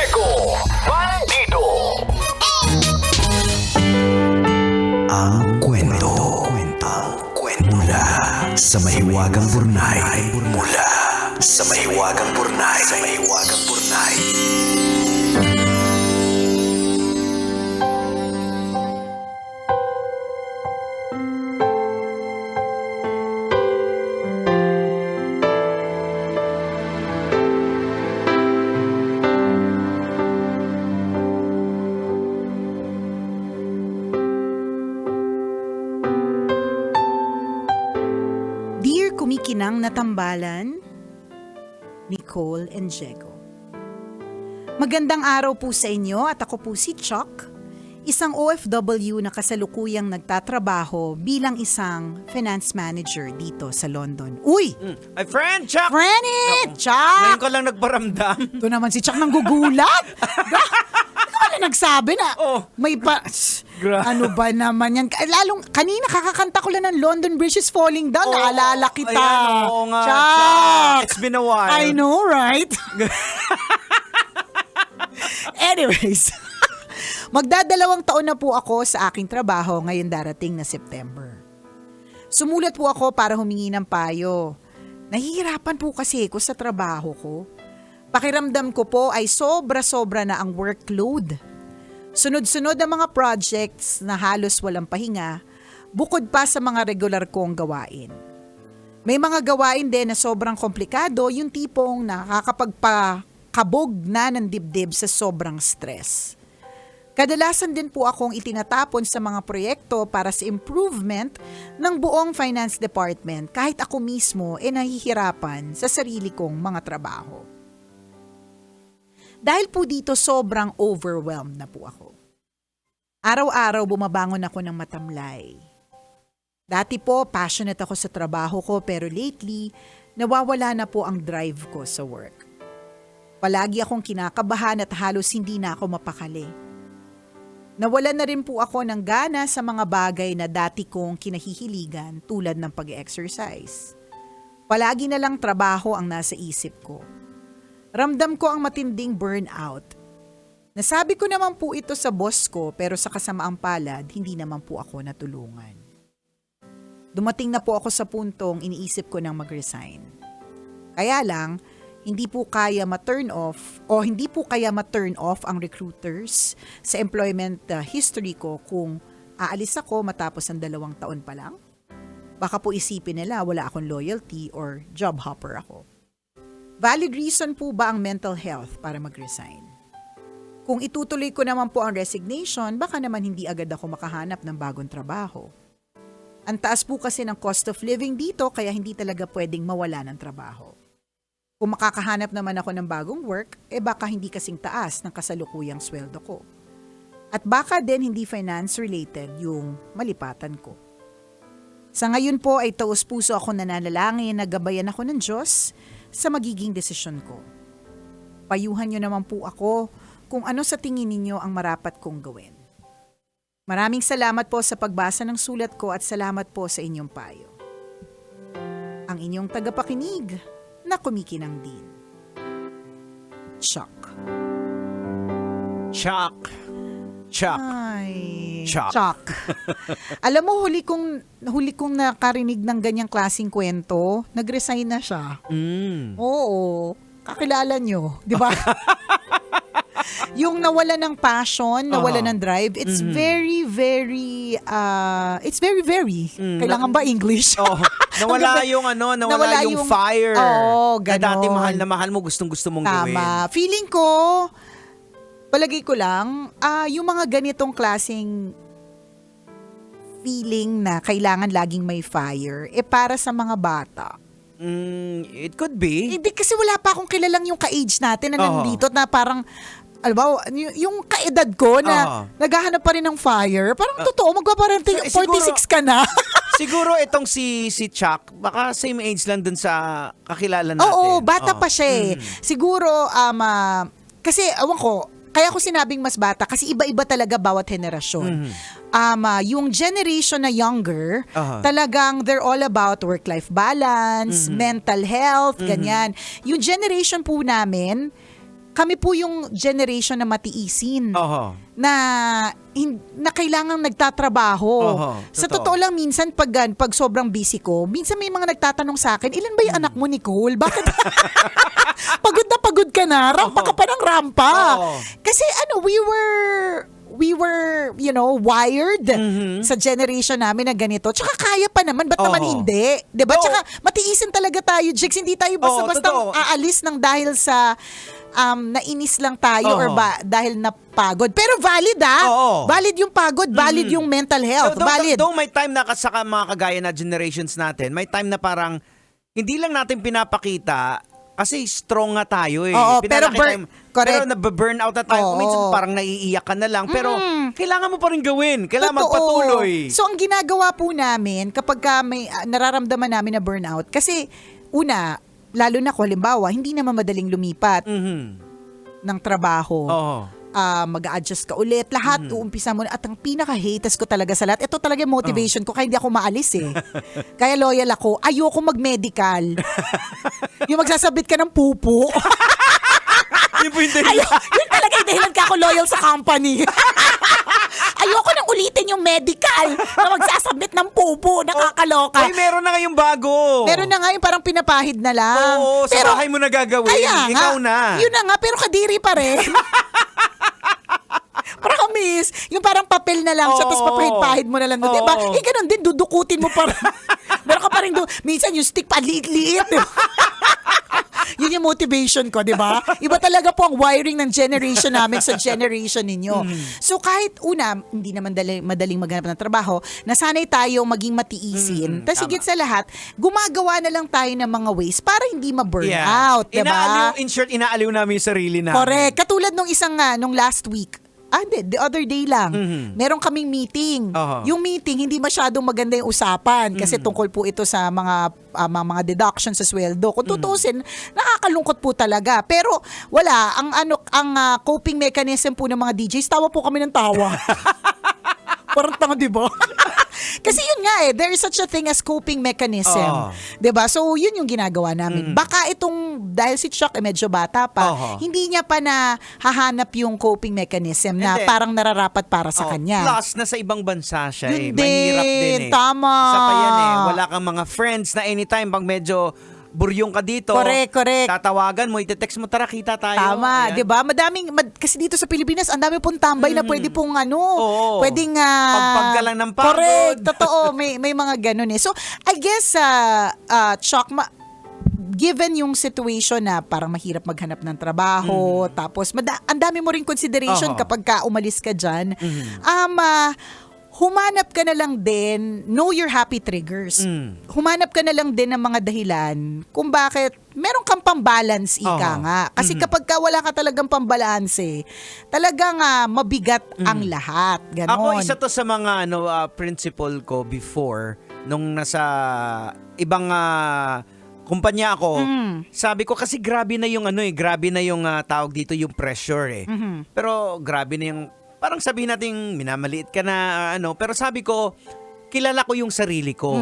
Jeko Bandido. Ang kwento. Mula sa mahiwagang burnay. Mula sa mahiwagang burnay. Dear kumikinang na tambalan, Nicole and Jeko. Magandang araw po sa inyo at ako po si Chuck, isang OFW na kasalukuyang nagtatrabaho bilang isang finance manager dito sa London. Uy! Ay, friend, Chuck! Friend! Ngayon Chuck! ko lang nagparamdam. Ito naman si Chuck nang gugulat. Ikaw na nagsabi na. Oh. May pa... Ano ba naman yan? Lalong, kanina kakakanta ko lang ng London Bridge is Falling Down. Naalala kita. Ayan, oo nga, Chuck! Chuck. It's been a while. I know, right? Anyways, magdadalawang taon na po ako sa aking trabaho ngayon darating na September. Sumulat po ako para humingi ng payo. Nahihirapan po kasi ako sa trabaho ko. Pakiramdam ko po ay sobra-sobra na ang workload. Sunod-sunod ang mga projects na halos walang pahinga, bukod pa sa mga regular kong gawain. May mga gawain din na sobrang komplikado, yung tipong nakakapagpakabog na ng dibdib sa sobrang stress. Kadalasan din po akong itinatapon sa mga proyekto para sa improvement ng buong finance department kahit ako mismo nahihirapan sa sarili kong mga trabaho. Dahil po dito sobrang overwhelmed na po ako. Araw-araw bumabangon ako ng matamlay. Dati po passionate ako sa trabaho ko pero lately nawawala na po ang drive ko sa work. Palagi akong kinakabahan at halos hindi na ako mapakali. Nawalan na rin po ako ng gana sa mga bagay na dati kong kinahihiligan tulad ng pag-exercise. Palagi na lang trabaho ang nasa isip ko. Ramdam ko ang matinding burnout. Nasabi ko naman po ito sa boss ko pero sa kasamaang palad, hindi naman po ako natulungan. Dumating na po ako sa puntong iniisip ko nang mag-resign. Kaya lang, hindi po kaya ma-turn off ang recruiters sa employment history ko kung aalis ako matapos ang 2 taon pa lang. Baka po isipin nila wala akong loyalty or job hopper ako. Valid reason po ba ang mental health para mag-resign? Kung itutuloy ko naman po ang resignation, baka naman hindi agad ako makahanap ng bagong trabaho. Ang taas po kasi ng cost of living dito kaya hindi talaga pwedeng mawala ng trabaho. Kung makakahanap naman ako ng bagong work, baka hindi kasing taas ng kasalukuyang sweldo ko. At baka din hindi finance-related yung malipatan ko. Sa ngayon po ay taos-puso ako nananalangin na gabayan ako ng Diyos sa magiging desisyon ko. Payuhan niyo naman po ako kung ano sa tingin ninyo ang marapat kong gawin. Maraming salamat po sa pagbasa ng sulat ko at salamat po sa inyong payo. Ang inyong tagapakinig na kumikinang din. Chuck. Ay, Chuck. Alam mo, huli kong nakarinig ng ganyang klaseng kwento, nag-resign na siya. Oo, kakilala nyo, di ba? Yung nawala ng passion, nawala ng drive, it's very, very, kailangan ba English? Nawala yung fire. Oo, na ganon. dati mahal na mahal mo, gustong-gusto mong gawin. Tama. Feeling ko, palagay ko lang, yung mga ganitong klaseng feeling na kailangan laging may fire, para sa mga bata. It could be. Hindi kasi wala pa akong kilalang yung ka-age natin na nandito na parang, alam ba, yung kaedad ko na naghahanap pa rin ng fire, parang totoo, magpaparenting 46 ka na. Siguro itong si Chuck, baka same age lang dun sa kakilala natin. Oo, bata pa siya eh. Siguro, kasi, awan ko, kaya ko sinabing mas bata kasi iba-iba talaga bawat henerasyon. Yung generation na younger, talagang they're all about work-life balance, mental health, ganyan. Yung generation po namin, kami po yung generation na matiisin. Oho. Na kailangang nagtatrabaho. Oho, Sa totoo. totoo lang, minsan pag sobrang busy ko, minsan may mga nagtatanong sa akin, ilan ba yung anak mo, Nicole? Bakit? Pagod na pagod ka na, rampa ka pa ng rampa. Oo. Kasi we were, wired sa generation namin na ganito. Tsaka kaya pa naman, ba't naman Oo. hindi? Diba? Oo. Tsaka matiisin talaga tayo, Jigs. Hindi tayo basta-basta totoo. aalis ng dahil sa nainis lang tayo Oo. or dahil napagod. Pero valid Oo. Valid yung pagod, valid yung mental health. Valid. Though may time na sa mga kagaya na generations natin, may time na parang hindi lang natin pinapakita kasi strong nga tayo eh. Oo, pero correct. Pero nababurn out na tayo. Oo. Minsan parang naiiyak ka na lang. Pero kailangan mo pa rin gawin. Kailangan magpatuloy. So, ang ginagawa po namin kapag may nararamdaman namin na burnout, kasi una, lalo na ko, halimbawa, hindi naman madaling lumipat ng trabaho. Oo. Mag-a-adjust ka ulit. Lahat, uumpisa mo na. At ang pinaka-haters ko talaga sa lahat, ito talaga yung motivation ko, kaya hindi ako maalis eh. Kaya loyal ako. Ayoko mag-medical. Yung magsasabit ka ng pupo. Yun po yung dahilan. Yun talaga yung dahilan ka ako loyal sa company. Ayoko nang ulitin yung medical na magsasabit ng pupo. Nakakaloka. Ay, meron na ngayong bago. Meron na nga yung parang pinapahid na lang. Oo, sa bahay mo na gagawin. Kaya nga, Ikaw na. Yun na nga, pero kadiri pa rin. Promise. Yung parang papel na lang siya, Oo. tapos papahid-pahid mo na lang. Oo. Diba? Ganun din, dudukutin mo pa rin. Meron ka pa rin minsan yung stick pa, liit-liit. Yun yung motivation ko, di ba? Iba talaga po ang wiring ng generation namin sa generation ninyo. So kahit una, hindi naman madaling maghanap ng trabaho, nasanay tayo maging matiisin. Tapos higit sa lahat, gumagawa na lang tayo ng mga ways para hindi ma-burn out, di ba? In short, inaaliw namin yung sarili namin. Correct. Katulad nung nung last week. Hindi. The other day lang. Meron kaming meeting. Aha. Yung meeting, hindi masyadong maganda yung usapan kasi tungkol po ito sa mga deductions sa sweldo. Kung tutusin, nakakalungkot po talaga. Pero wala, ang coping mechanism po ng mga DJs, tawa po kami ng tawa. Parang tanga, di ba? Kasi yun nga there is such a thing as coping mechanism. Oh. 'Di ba? So yun yung ginagawa namin. Baka dahil si Chuck medyo bata pa, hindi niya pa na hahanap yung coping mechanism na And then, parang nararapat para sa kanya. Plus, nasa ibang bansa siya Yun Mahirap din tama. Isa pa yan Wala kang mga friends na anytime pag medyo buryong ka dito. Correct. Tatawagan mo, ite-text mo, tara, kita tayo. Tama, Ayan. 'di ba? Kasi dito sa Pilipinas, ang dami pong tambay na pwede pong Oo. pwedeng Pagpag ka lang ng pagod. Correct, totoo, may mga ganun eh. So, I guess Chuck, given yung situation na parang mahirap maghanap ng trabaho, tapos ang dami mo ring consideration kapag umalis ka diyan. Humanap ka na lang din, know your happy triggers. Humanap ka na lang din ng mga dahilan kung bakit meron kang pambalance, ika nga. Kasi kapag wala ka talagang pambalance, talagang mabigat ang lahat. Ganon. Ako, isa to sa mga principle ko before, nung nasa ibang kumpanya ako, sabi ko kasi grabe na yung grabe na yung tawag dito, yung pressure Pero grabe na yung parang sabihin natin minamaliit ka na pero sabi ko kilala ko yung sarili ko.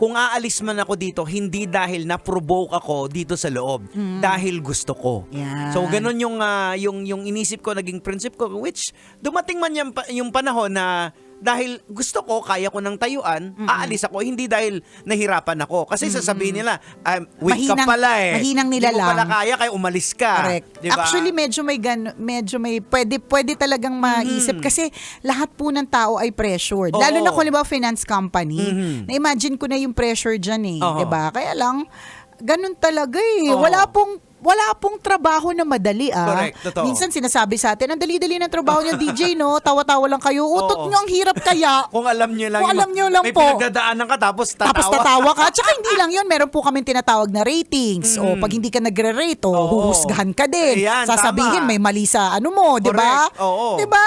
Kung aalis man ako dito, hindi dahil na-provoke ako dito sa loob, dahil gusto ko. Yan. So ganun yung inisip ko, naging principle ko, which dumating man yung panahon na dahil gusto ko, kaya ko ng tayuan, aalis ako, hindi dahil nahirapan ako. Kasi sasabihin nila, weak ka pala mahinang nila hindi mo lang. pala kaya umalis ka. Correct. Diba? Actually, medyo may pwede talagang maisip kasi lahat po ng tao ay pressured. Oo. Lalo na kung halimbawa finance company, na-imagine ko na yung pressure dyan Oo. diba? Kaya lang, ganun talaga Oo. Wala pong trabaho na madali Correct, totoo. Minsan sinasabi sa atin, ang dali-dali ng trabaho niyo DJ, no? Tawa-tawa lang kayo. Utot Oo. nyo, ang hirap kaya. Kung alam nyo lang, Kung alam nyo lang may po. pinagdadaanan ka tapos Tatawa ka. Tsaka hindi lang yun. Meron po kaming tinatawag na ratings. O pag hindi ka nagre-rate, huhusgahan ka din. Ayan, Sasabihin, tama. may mali sa mo, di ba? Correct, oo. Di ba?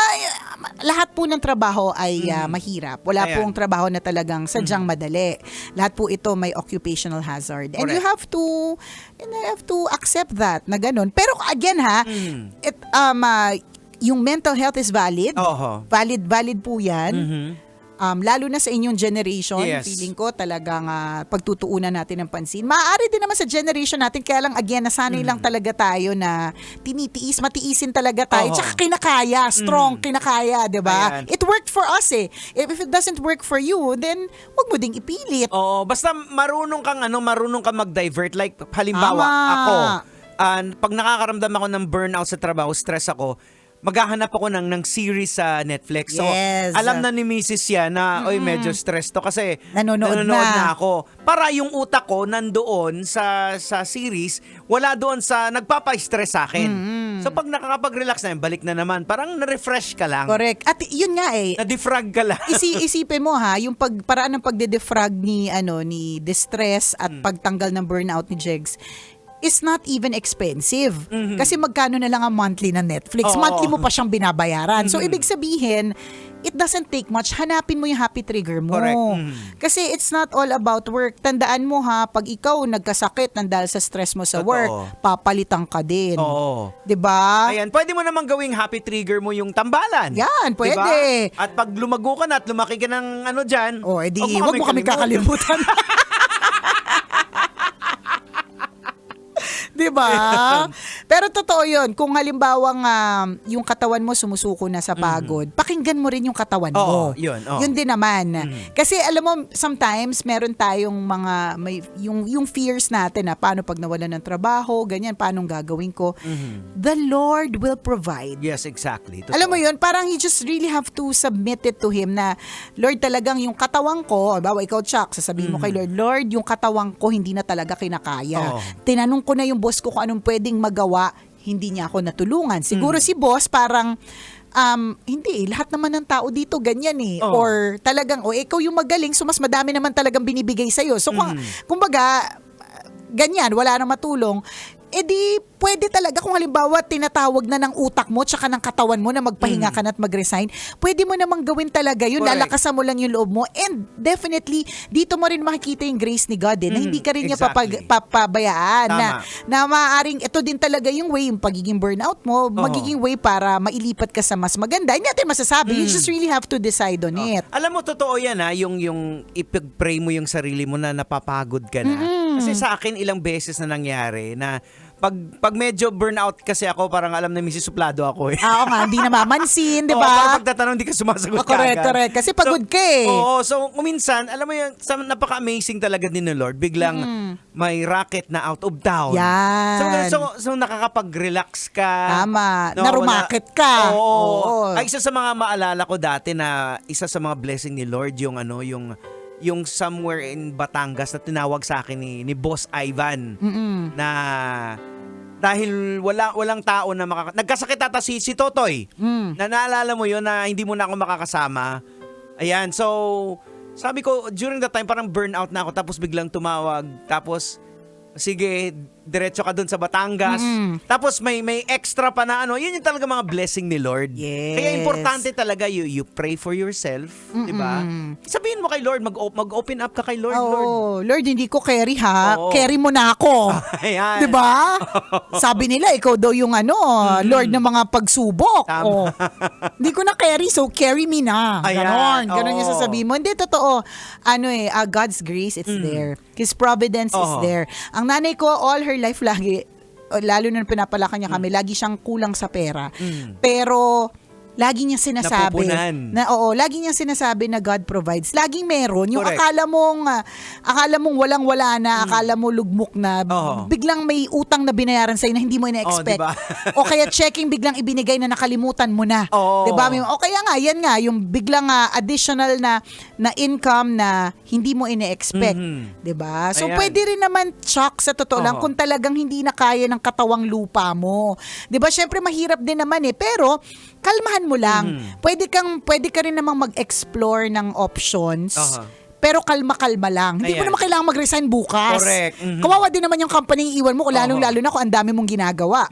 Lahat po ng trabaho ay mahirap. Wala Ayan. pong trabaho na talagang sadyang madali. Lahat po ito may occupational hazard. And you have to accept that na ganun. Pero again yung mental health is valid. Oho. Valid po yan. lalo na sa inyong generation, Yes. feeling ko talagang pagtutuunan natin ng pansin. Maaari din naman sa generation natin, kaya lang again, nasanay lang talaga tayo na matiisin talaga tayo. Oo. Tsaka kinakaya, strong, kinakaya, di ba? Ayan. It worked for us eh. If it doesn't work for you, then wag mo ding ipilit. Oo, basta marunong kang mag-divert. Like, halimbawa, Tama. ako, pag nakakaramdam ako ng burnout sa trabaho, stress ako, maghahanap ako ng series sa Netflix. So, Yes. alam na ni Mrs. yan na, oy, medyo stress to kasi Nanonood na na. ako. Para yung utak ko nandoon sa series, wala doon sa nagpapa-stress sa akin. So, pag nakakapag-relax na yun, balik na naman. Parang na-refresh ka lang. Correct. At yun nga eh, Na-defrag ka lang. isipin mo ha, yung paraan ng pagde-defrag ni distress at pagtanggal ng burnout ni Jegs is not even expensive. Kasi magkano na lang ang monthly na Netflix. Oo. Monthly mo pa siyang binabayaran. So, ibig sabihin, it doesn't take much. Hanapin mo yung happy trigger mo. Correct. Kasi it's not all about work. Tandaan mo ha, pag ikaw nagkasakit ng dahil sa stress mo sa Totoo. work, papalitan ka din. Oo. 'Di ba? Ayan, pwede mo namang gawing happy trigger mo yung tambalan. Yan, pwede. Diba? At pag lumago ka na at lumaki ka ng dyan, Oh, edi wag mo kami kakalimutan. 'Di ba? Pero totoo 'yun, kung halimbawang yung katawan mo sumusuko na sa pagod, pakinggan mo rin yung katawan mo. Oo, yun, oo. Yun din naman. Kasi alam mo, sometimes meron tayong yung fears natin na paano pag nawalan ng trabaho, ganyan, paano gagawin ko. The Lord will provide. Yes, exactly. Totoo. Alam mo yun, parang you just really have to submit it to Him na, Lord, talagang yung katawan ko, bawa ikaw, Chuck, sasabihin mo kay Lord, Lord, yung katawan ko hindi na talaga kinakaya. Oo. Tinanong ko na yung boss ko kung anong pwedeng magawa, hindi niya ako natulungan. Siguro si boss parang, hindi, lahat naman ng tao dito ganyan eh. Oo. Or talagang, ikaw yung magaling, so mas madami naman talagang binibigay sa'yo. So, kumbaga, ganyan, wala nang matulong, edi pwede talaga kung halimbawa tinatawag na ng utak mo tsaka ng katawan mo na magpahinga ka na at mag-resign, pwede mo namang gawin talaga yun, Correct. lalakasan mo lang yung loob mo, and definitely dito mo rin makikita yung grace ni God na hindi ka rin niya exactly. papabayaan Tama. na maaaring ito din talaga yung way, yung pagiging burnout mo, magiging way para mailipat ka sa mas maganda. Hindi natin masasabi, you just really have to decide on it. Alam mo, totoo yan ha, yung ipag-pray mo yung sarili mo na napapagod ka na. Kasi sa akin, ilang beses na nangyari na pag medyo burnout kasi ako, parang alam na Mrs. Suplado ako eh. Oo nga, hindi namamansin, di Oo, ba? parang pagtatanong, di ka sumasagot Correct, kaagad. correct. Kasi pagod ka eh. Oo, so kuminsan, alam mo yun, napaka-amazing talaga din ng Lord. Biglang may rocket na out of town. Yan. So nakakapag-relax ka. Tama. Narumakit ka. Oo. Oo. Ay, isa sa mga maalala ko dati na isa sa mga blessing ni Lord, yung yung somewhere in Batangas na tinawag sa akin ni Boss Ivan na dahil walang tao na nagkasakit ata si Totoy. Na naalala mo yun na hindi mo na ako makakasama. Ayan, so sabi ko during that time parang burnout na ako, tapos biglang tumawag, tapos sige, diretso ka dun sa Batangas. Tapos may extra pa na yun yung talaga mga blessing ni Lord. Yes. Kaya importante talaga you pray for yourself, di ba? Sabihin mo kay Lord, mag-open up ka kay Lord, Lord. Lord, hindi ko carry ha. Oo. Carry mo na ako. Ayan. 'Di ba? Sabi nila ikaw daw yung Lord ng mga pagsubok. Tama. Oh. Hindi ko na carry, so carry me na. Ayan. Ganon yung Oo. sasabihin mo. Hindi, totoo. God's grace, it's there. His providence is Oo. there. Ang nanay ko, all her life lagi, lalo na pinapalaki niya kami, lagi siyang kulang sa pera. Pero lagi niya sinasabi Napupunan. lagi niya sinasabi na God provides. Laging meron. Yung Correct. akala mong walang-wala na, akala mo lugmok na, Oo. biglang may utang na binayaran sa'yo na hindi mo ina-expect. diba? O kaya checking biglang ibinigay na nakalimutan mo na. Oo. Diba? O kaya nga, yan nga, yung biglang additional na income na hindi mo ina-expect. Diba? So, Ayan. pwede rin naman, Chuck, sa totoo lang, Oo. kung talagang hindi na kaya ng katawang lupa mo. Diba? Syempre, mahirap din naman pero kalmahan mo lang. Pwede ka rin namang mag-explore ng options. Aha. Pero kalma-kalma lang. Hindi mo Ayan. naman kailangan mag-resign bukas. Correct. Kawawa din naman yung company iiwan mo, lalong-lalo na kung ang dami mong ginagawa.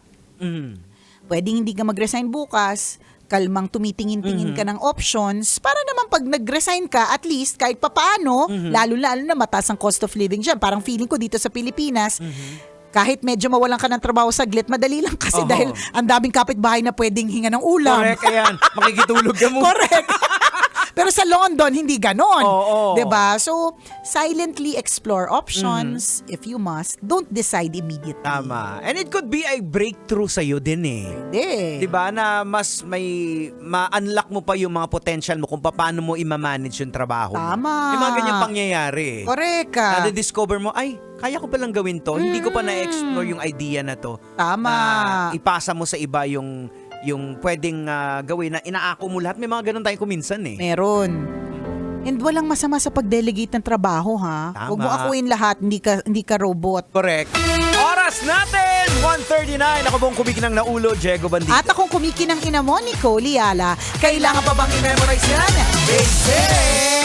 Pwedeng hindi ka mag-resign bukas, kalmang tumitingin-tingin ka ng options para naman pag nag-resign ka, at least kahit papaano, lalo-lalo na mataas ang cost of living dyan. Parang feeling ko dito sa Pilipinas, kahit medyo mawalan ka ng trabaho saglit, madali lang kasi Oo. dahil ang daming kapitbahay na pwedeng hinga ng ulam. Correct, ayan. Makikitulog ka muna. Correct. Pero sa London, hindi ganon. Oo. 'Di ba? So, silently explore options if you must. Don't decide immediately. Tama. And it could be a breakthrough sa'yo din eh. Hindi. 'Di ba na mas may ma-unlock mo pa yung mga potential mo kung paano mo i-manage yung trabaho mo. Tama. May mga ganyang pangyayari. Correct ka. Na-discover mo, ay, kaya ko palang gawin to. Hindi ko pa na-explore yung idea na to. Tama. Na ipasa mo sa iba yung pwedeng gawin na inaako mo lahat. May mga ganun tayo kuminsan eh. Meron. And walang masama sa pag-delegate ng trabaho, ha? Tama. Huwag mo akuin lahat, hindi ka robot. Correct. Oras natin! 1:39. Ako buong kumikinang naulo, Diego Bandito. At akong kumikinang ina mo, Nicole Liala. Kailangan pa bang i-memorize yan? Basic!